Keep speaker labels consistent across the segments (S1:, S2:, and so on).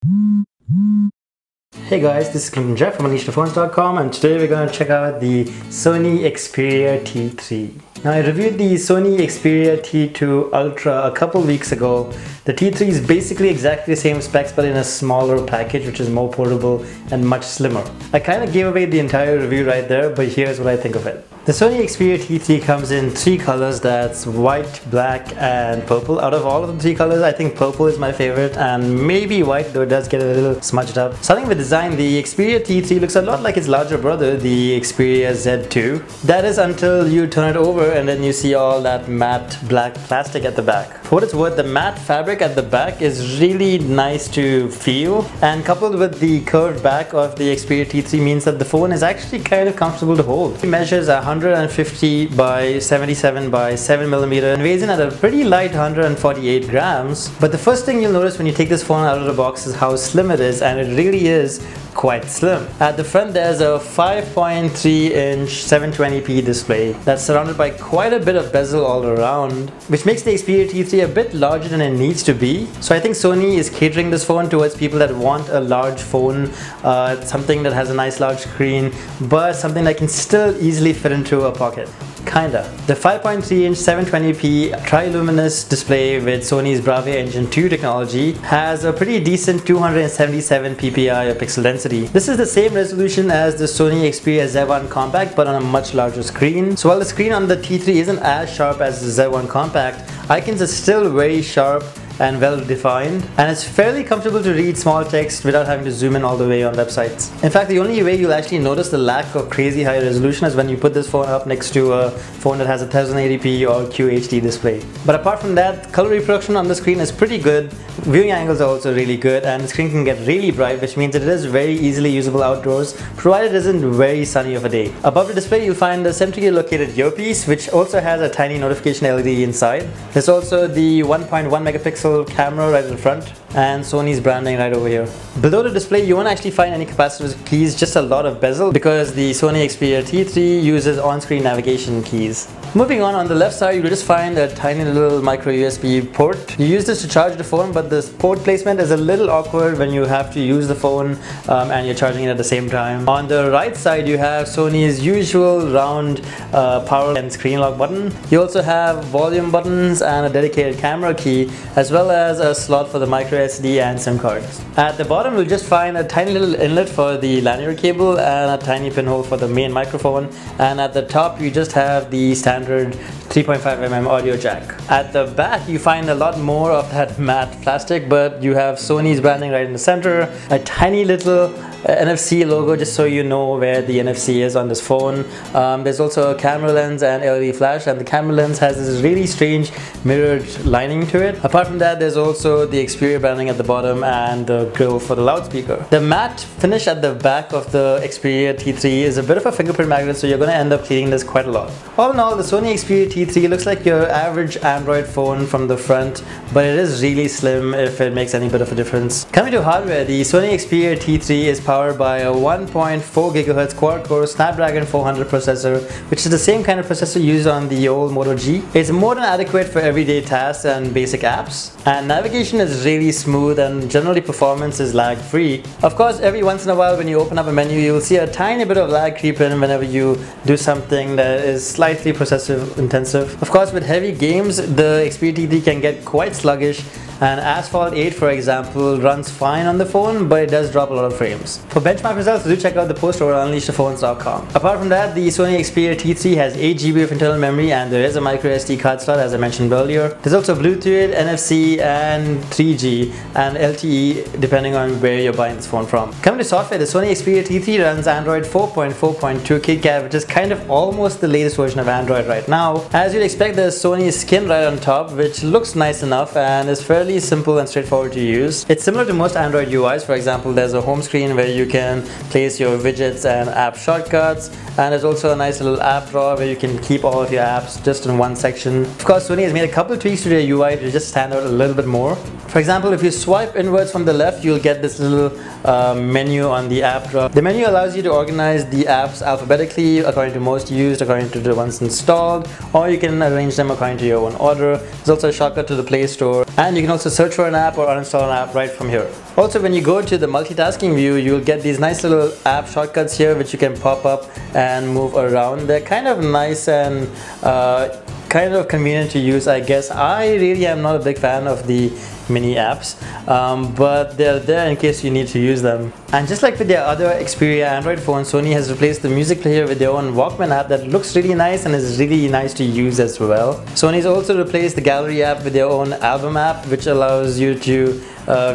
S1: Hey guys, this is Clinton Jeff from UnleashThePhones.com, and today we're going to check out the Sony Xperia T3. Now, I reviewed the Sony Xperia T2 Ultra a couple weeks ago. The T3 is basically exactly the same specs but in a smaller package, which is more portable and much slimmer. I kind of gave away the entire review right there, but here's what I think of it. The Sony Xperia T3 comes in three colors, that's white, black and purple. Out of all of the three colors, I think purple is my favorite and maybe white, though it does get a little smudged up. Starting with design, the Xperia T3 looks a lot like its larger brother, the Xperia Z2. That is until you turn it over and then you see all that matte black plastic at the back. For what it's worth, the matte fabric at the back is really nice to feel, and coupled with the curved back of the Xperia T3 means that the phone is actually kind of comfortable to hold. It measures 150 by 77 by 7mm and weighs in at a pretty light 148 grams. But the first thing you'll notice when you take this phone out of the box is how slim it is, and it really is quite slim. At the front there's a 5.3-inch 720p display that's surrounded by quite a bit of bezel all around, which makes the Xperia T3 a bit larger than it needs to be. So I think Sony is catering this phone towards people that want a large phone, something that has a nice large screen, but something that can still easily fit into a pocket. Kinda. The 5.3-inch 720p tri-luminous display with Sony's Bravia Engine 2 technology has a pretty decent 277 ppi of pixel density. This is the same resolution as the Sony Xperia Z1 Compact but on a much larger screen. So while the screen on the T3 isn't as sharp as the Z1 Compact, icons are still very sharp and well defined, and it's fairly comfortable to read small text without having to zoom in all the way on websites. In fact, the only way you'll actually notice the lack of crazy high resolution is when you put this phone up next to a phone that has a 1080p or QHD display. But apart from that, color reproduction on the screen is pretty good, viewing angles are also really good, and the screen can get really bright, which means that it is very easily usable outdoors, provided it isn't very sunny of a day. Above the display you'll find the centrally located earpiece, which also has a tiny notification LED inside. There's also the 1.1 megapixel camera right in the front and Sony's branding right over here. Below the display you won't actually find any capacitive keys, just a lot of bezel because the Sony Xperia T3 uses on-screen navigation keys. Moving on the left side you'll just find a tiny little micro USB port. You use this to charge the phone, but the port placement is a little awkward when you have to use the phone and you're charging it at the same time. On the right side you have Sony's usual round power and screen lock button. You also have volume buttons and a dedicated camera key, as well as a slot for the micro SD and SIM cards. At the bottom you'll just find a tiny little inlet for the lanyard cable and a tiny pinhole for the main microphone, and at the top you just have the standard 3.5mm audio jack. At the back you find a lot more of that matte plastic, but you have Sony's branding right in the center, a tiny little NFC logo just so you know where the NFC is on this phone. There's also a camera lens and LED flash, and the camera lens has this really strange mirrored lining to it. Apart from that, there's also the Xperia branding at the bottom and the grill for the loudspeaker. The matte finish at the back of the Xperia T3 is a bit of a fingerprint magnet, so you're going to end up cleaning this quite a lot. All in all, the Sony Xperia T3 looks like your average Android phone from the front, but it is really slim if it makes any bit of a difference. Coming to hardware, the Sony Xperia T3 is powered by a 1.4 GHz quad-core Snapdragon 400 processor, which is the same kind of processor used on the old Moto G. It's more than adequate for everyday tasks and basic apps, and navigation is really smooth and generally performance is lag-free. Of course, every once in a while when you open up a menu, you'll see a tiny bit of lag creep in whenever you do something that is slightly processor intensive. Of course, with heavy games, the Xperia T3 can get quite sluggish, and Asphalt 8 for example runs fine on the phone, but it does drop a lot of frames. For benchmark results, do check out the post over on UnleashThePhones.com. Apart from that, the Sony Xperia T3 has 8GB of internal memory, and there is a micro SD card slot as I mentioned earlier. There's also Bluetooth, NFC and 3G and LTE depending on where you're buying this phone from. Coming to software, the Sony Xperia T3 runs Android 4.4.2 KitKat, which is kind of almost the latest version of Android right now. As you'd expect, there's Sony's skin right on top, which looks nice enough and is fairly simple and straightforward to use. It's similar to most Android UIs. For example, there's a home screen where you can place your widgets and app shortcuts, and there's also a nice little app drawer where you can keep all of your apps just in one section. Of course, Sony has made a couple tweaks to their UI to just stand out a little bit more. For example, if you swipe inwards from the left, you'll get this little menu on the app drawer. The menu allows you to organize the apps alphabetically according to most used, according to the ones installed, or you can arrange them according to your own order. There's also a shortcut to the Play Store, and you can also search for an app or uninstall an app right from here. Also, when you go to the multitasking view, you'll get these nice little app shortcuts here which you can pop up and move around. They're kind of nice and kind of convenient to use, I guess. I really am not a big fan of the mini apps, but they're there in case you need to use them. And just like with their other Xperia Android phones, Sony has replaced the music player with their own Walkman app that looks really nice and is really nice to use as well. Sony's also replaced the Gallery app with their own Album app, which allows you to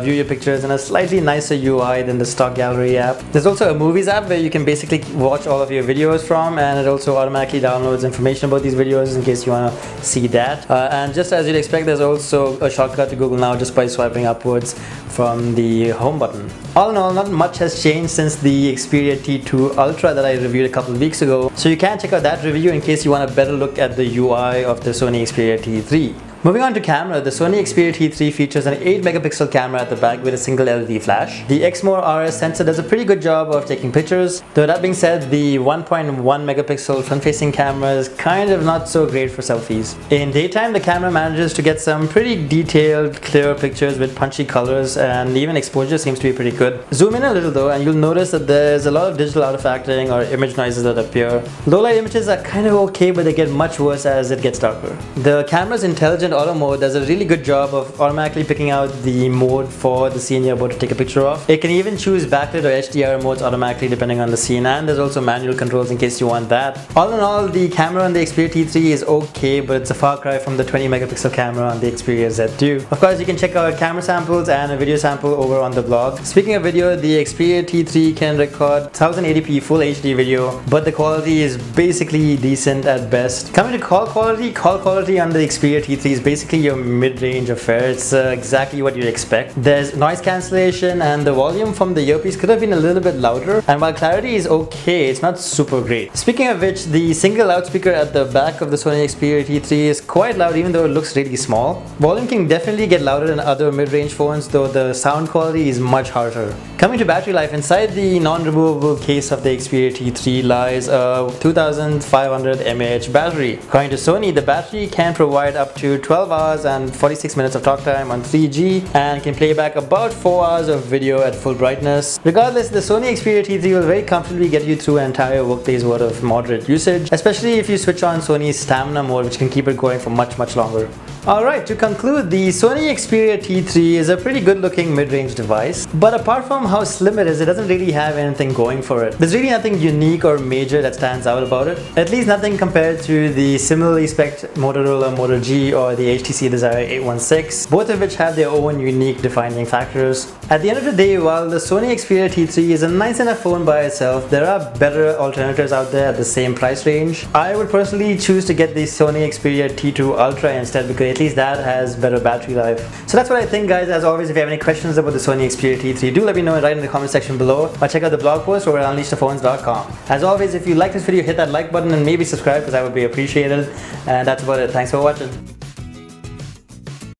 S1: view your pictures in a slightly nicer UI than the stock Gallery app. There's also a Movies app where you can basically watch all of your videos from, and it also automatically downloads information about these videos in case you want to see that. And just as you'd expect, there's also a shortcut to Google Now just by swiping upwards from the home button. All in all, not much has changed since the Xperia T2 Ultra that I reviewed a couple of weeks ago, so you can check out that review in case you want a better look at the UI of the Sony Xperia T3. Moving on to camera, the Sony Xperia T3 features an 8 megapixel camera at the back with a single LED flash. The Exmor RS sensor does a pretty good job of taking pictures, though that being said, the 1.1 megapixel front-facing camera is kind of not so great for selfies. In daytime, the camera manages to get some pretty detailed, clear pictures with punchy colors, and even exposure seems to be pretty good. Zoom in a little though, and you'll notice that there's a lot of digital artifacting or image noises that appear. Low-light images are kind of okay, but they get much worse as it gets darker. The camera's intelligent auto mode does a really good job of automatically picking out the mode for the scene you're about to take a picture of. It can even choose backlit or HDR modes automatically depending on the scene, and there's also manual controls in case you want that. All in all, the camera on the Xperia T3 is okay, but it's a far cry from the 20 megapixel camera on the Xperia Z2. Of course, you can check out camera samples and a video sample over on the blog. Speaking of video, the Xperia T3 can record 1080p Full HD video, but the quality is basically decent at best. Coming to call quality on the Xperia T3 is basically your mid-range affair. It's exactly what you'd expect. There's noise cancellation, and the volume from the earpiece could have been a little bit louder, and while clarity is okay, it's not super great. Speaking of which, the single loudspeaker at the back of the Sony Xperia T3 is quite loud even though it looks really small. Volume can definitely get louder than other mid-range phones, though the sound quality is much harsher. Coming to battery life, inside the non-removable case of the Xperia T3 lies a 2500 mAh battery. According to Sony, the battery can provide up to 12 hours and 46 minutes of talk time on 3G and can play back about 4 hours of video at full brightness. Regardless, the Sony Xperia T3 will very comfortably get you through an entire workday's worth of moderate usage, especially if you switch on Sony's stamina mode, which can keep it going for much longer. Alright, to conclude, the Sony Xperia T3 is a pretty good looking mid-range device, but apart from how slim it is, it doesn't really have anything going for it. There's really nothing unique or major that stands out about it, at least nothing compared to the similarly spec'd Motorola Moto G or the HTC Desire 816, both of which have their own unique defining factors. At the end of the day, while the Sony Xperia T3 is a nice enough phone by itself, there are better alternatives out there at the same price range. I would personally choose to get the Sony Xperia T2 Ultra instead, because at least that has better battery life. So that's what I think, guys. As always, if you have any questions about the Sony Xperia T3, do let me know right in the comment section below, or check out the blog post over at unleashthephones.com. As always, if you like this video, hit that like button and maybe subscribe, because I would be appreciated. And that's about it. Thanks for watching.